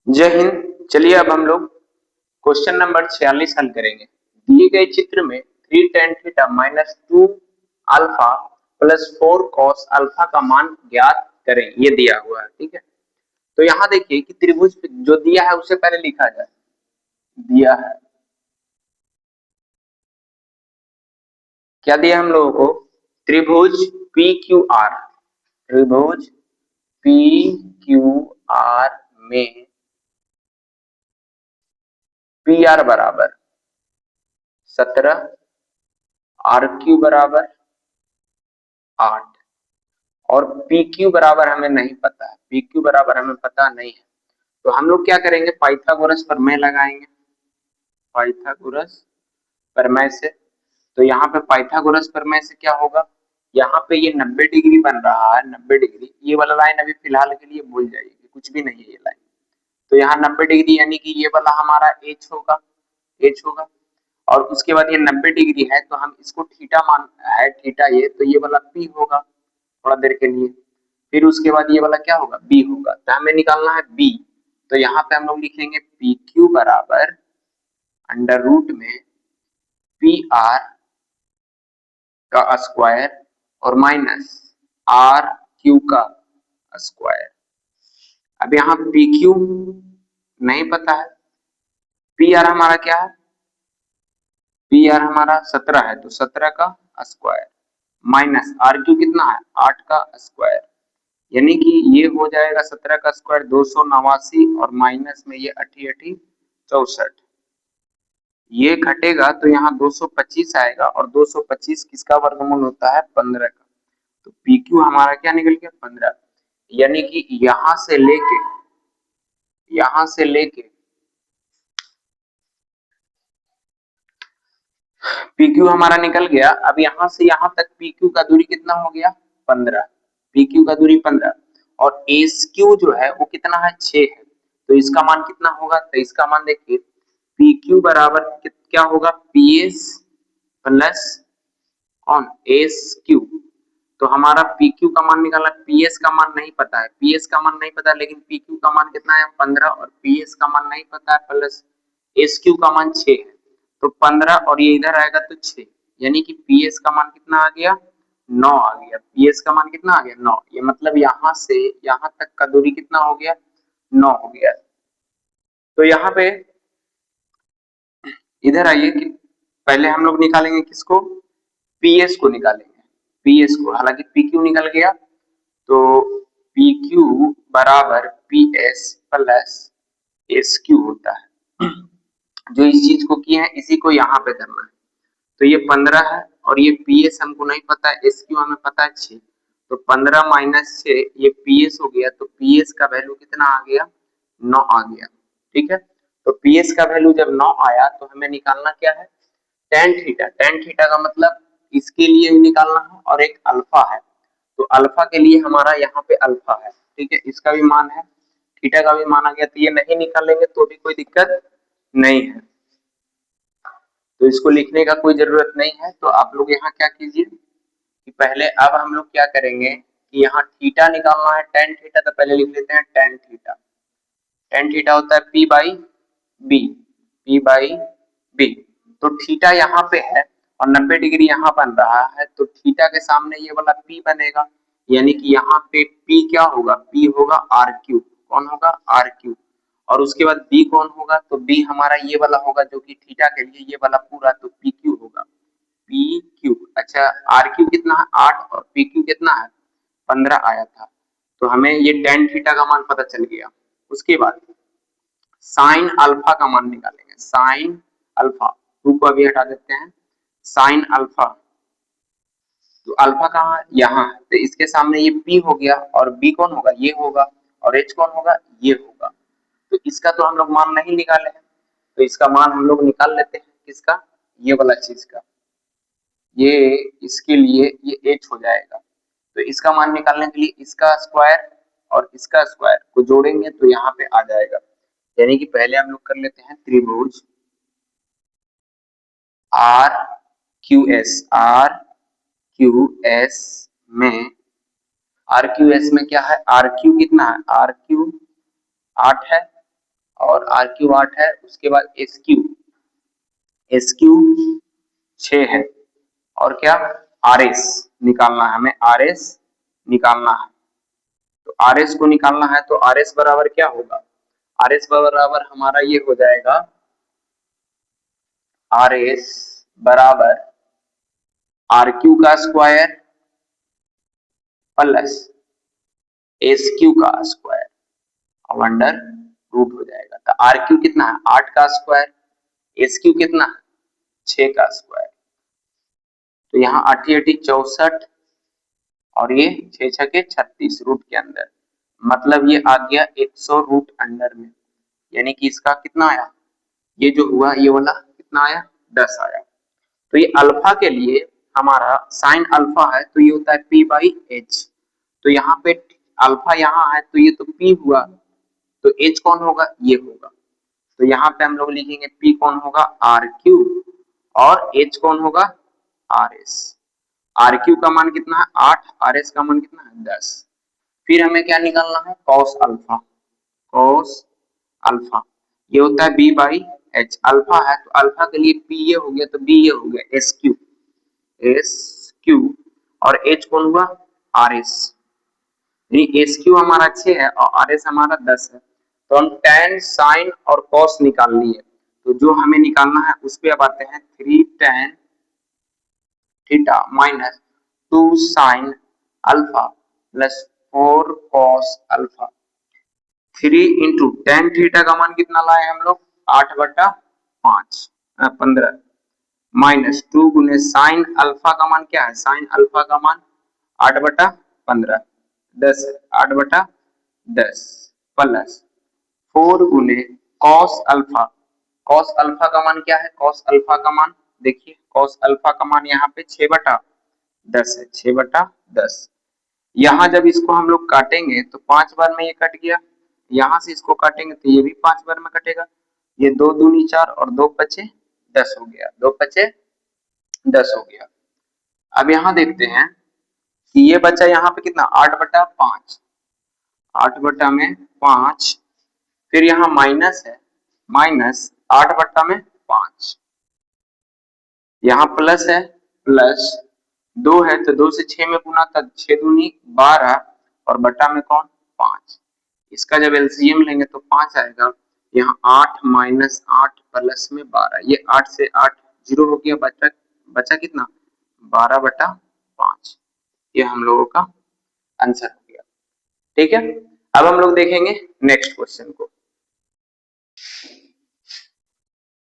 जय हिंद। चलिए अब हम लोग क्वेश्चन नंबर 46 हल करेंगे। दिए गए चित्र में 3 tan theta minus 2 alpha plus 4 cos alpha का मान ज्ञात करें, ये दिया हुआ है। ठीक है, तो यहाँ देखिए कि त्रिभुज जो दिया है उससे पहले लिखा जाए। दिया है, क्या दिया हम लोगों को? त्रिभुज पी क्यू आर, त्रिभुज पी क्यू आर में पी आर बराबर 17, आर क्यू बराबर 8 और पी क्यू बराबर हमें नहीं पता है, पी क्यू बराबर हमें पता नहीं है। तो हम लोग क्या करेंगे, पाइथागोरस प्रमेय लगाएंगे। पाइथागोरस प्रमेय से, तो यहाँ पे पाइथागोरस प्रमेय से क्या होगा, यहाँ पे ये 90 डिग्री बन रहा है, 90 डिग्री। ये वाला लाइन अभी फिलहाल के लिए भूल जाइए, कुछ भी नहीं है ये लाइन। तो यहाँ 90 डिग्री यानी कि ये वाला हमारा एच होगा, एच होगा। और उसके बाद ये 90 डिग्री है तो हम इसको थीटा मान है, थीटा ये, तो ये वाला पी होगा थोड़ा देर के लिए। फिर उसके बाद ये वाला क्या होगा, बी होगा। तो हमें निकालना है बी। तो यहाँ पे हम लोग लिखेंगे पी क्यू बराबर अंडर रूट में पी आर का स्क्वायर और माइनस आर क्यू का स्क्वायर। अब यहाँ पी क्यू नहीं पता है, पी आर हमारा क्या है, पी आर हमारा 17 है तो 17 का स्क्वायर माइनस आर क्यू कितना है, 8 का स्क्वायर। यानी कि ये हो जाएगा 17 का स्क्वायर 289 और माइनस में ये 88 64। ये घटेगा तो यहाँ 225 आएगा और 225 किसका वर्गमूल होता है, 15 का। तो पी क्यू हमारा क्या निकल गया, 15। यानी कि यहां से लेके पी क्यू हमारा निकल गया। अब यहाँ से यहाँ तक पी क्यू का दूरी कितना हो गया, 15। पी क्यू का दूरी 15 और एस क्यू जो है वो कितना है, 6 है। तो इसका मान कितना होगा, तो इसका मान देखिए पी क्यू बराबर क्या होगा, पी एस प्लस कौन, एस क्यू। तो हमारा पी क्यू का मान निकाला, पी एस का मान नहीं पता है, पी एस का मान नहीं पता लेकिन पी क्यू का मान कितना है, 15 और पी एस का मान नहीं पता है प्लस एस क्यू का मान 6 है। तो 15 और ये इधर आएगा तो 6, यानी कि पी एस का मान कितना आ गया, 9 आ गया। पी एस का मान कितना आ गया, 9। ये मतलब यहाँ से यहाँ तक का दूरी कितना हो गया, 9 हो गया। तो यहाँ पे इधर आइए कि पहले हम लोग निकालेंगे किसको, पी एस को निकालेंगे, पी एस को। हालांकि पी क्यू निकल गया तो पी क्यू बराबर P S plus S Q होता है। जो इस चीज को किए हैं इसी को यहाँ पे करना है। तो ये 15 है और ये पी एस हमको नहीं पता है, एस क्यू हमें पता है 6। तो 15 माइनस 6 ये पी एस हो गया। तो पी एस का वैल्यू कितना आ गया, 9 आ गया। ठीक है, तो पी एस का वैल्यू जब 9 आया तो हमें निकालना क्या है, टेन थीटा। टेन थीटा का मतलब इसके लिए भी निकालना है और एक अल्फा है। तो अल्फा के लिए हमारा यहाँ पे अल्फा है, ठीक है, इसका भी मान है, थीटा का भी मान आ गया। तो ये नहीं निकालेंगे तो भी कोई दिक्कत नहीं है, तो इसको लिखने का कोई जरूरत नहीं है। तो आप लोग यहाँ क्या कीजिए कि पहले अब हम लोग क्या करेंगे कि यहाँ थीटा निकालना है, टेन थीटा। तो पहले लिख लेते हैं टेन थीटा। टेन थीटा होता है P by B, P by B. तो थीटा यहाँ पे है और 90 डिग्री यहाँ बन रहा है, तो थीटा के सामने ये वाला पी बनेगा। यानी कि यहाँ पे पी क्या होगा, पी होगा आर क्यू। कौन होगा, आर क्यू। और उसके बाद बी कौन होगा, तो बी हमारा ये वाला होगा जो कि थीटा के लिए ये वाला पूरा, तो पी क्यू होगा, पी क्यू। अच्छा, आर क्यू कितना है, 8 और पी क्यू कितना है, 15 आया था। तो हमें ये टेन थीटा का मान पता चल गया। उसके बाद साइन अल्फा का मान निकालेंगे, साइन अल्फा। टू को अभी हटा देते हैं, साइन अल्फा। तो अल्फा कहाँ है, यहाँ है। तो इसके सामने ये पी हो गया और बी कौन होगा, ये होगा, और एच कौन होगा, ये होगा। तो इसका तो हम लोग मान नहीं निकाले हैं, तो इसका मान हम लोग निकाल लेते हैं, किसका, ये वाला चीज का। ये इसके लिए ये एच हो जाएगा। तो इसका मान निकालने के लिए इसका स्क्वायर और इसका स्क्वायर को जोड़ेंगे तो यहाँ पे आ जाएगा। यानी कि पहले हम लोग कर लेते हैं त्रिभुज R Q S, R Q S में, आर क्यू एस में क्या है, आर क्यू कितना है, आर क्यू 8 है और आर क्यू 8 है। उसके बाद एस क्यू 6 है और क्या आर एस निकालना है, हमें आर एस निकालना है। तो आर एस को निकालना है तो आर एस बराबर क्या होगा, आर एस बराबर हमारा ये हो जाएगा आर एस बराबर आर क्यू का स्क्वायर प्लस एस क्यू का स्क्वायर और अंडर रूट हो जाएगा। तो आर क्यू कितना है 8 का स्क्वायर, एस क्यू कितना है 6 का स्क्वायर। तो यहाँ 8 8 64 और ये 6 6 36 रूट के अंदर, मतलब ये आ गया 100 रूट अंडर में। यानी कि इसका कितना आया, ये जो हुआ ये वाला कितना आया 10 आया। तो ये अल्फा के लिए हमारा साइन अल्फा है तो ये होता है p बाई एच। तो यहाँ पे अल्फा यहाँ है तो ये तो p हुआ, तो h कौन होगा ये होगा। तो यहाँ पे हम लोग लिखेंगे p कौन होगा आर क्यू और h कौन होगा आर एस। आर क्यू का मान कितना है 8, आर एस का मान कितना है 10। फिर हमें क्या निकालना है कॉस अल्फा, कॉस अल्फा ये होता है बी बाई एच। अल्फा है तो अल्फा के लिए पी ये हो गया तो बी ये हो गया एस क्यू, एस क्यू और एच कौन हुआ आर एस। यानी एस क्यू हमारा 6 है और आर एस हमारा 10 है। तो हम tan साइन और कॉस निकाल लिए। तो जो हमें निकालना है उस पे अब आते हैं 3 tan theta minus 2 sine alpha plus 4 cos alpha. 3 into tan theta का मान कितना लाए हम लोग 8/5 15 माइनस 2 गुने साइन अल्फा का मान क्या है, साइन अल्फा का मान 8/15 10 8/10 प्लस 4 गुने कॉस अल्फा। कॉस अल्फा का मान क्या है, कॉस अल्फा का मान देखिए, कॉस अल्फा का मान यहाँ पे 6/10 है, 6/10। यहाँ जब इसको हम लोग काटेंगे तो 5 बार में ये कट गया, यहाँ से इसको काटेंगे तो ये भी 5 बार में कटेगा। ये 2 दूनी 4 और 2 पचे 10 हो गया, 2 पचे 10 हो गया। अब यहाँ देखते हैं कि ये बचा यहाँ पे कितना 8/5, 8/5। फिर यहाँ माइनस है, माइनस 8/5। यहाँ प्लस है, प्लस 2 है तो 2 से 6 में गुना था 6 दूनी 12 और बटा में कौन 5। इसका जब एलसीएम लेंगे तो 5 आएगा। यहाँ 8 माइनस 8 प्लस में 12, ये 8 से 8 जीरो हो गया, बचा बचा कितना 12/5। ये हम लोगों का आंसर हो गया। ठीक है, अब हम लोग देखेंगे नेक्स्ट क्वेश्चन को।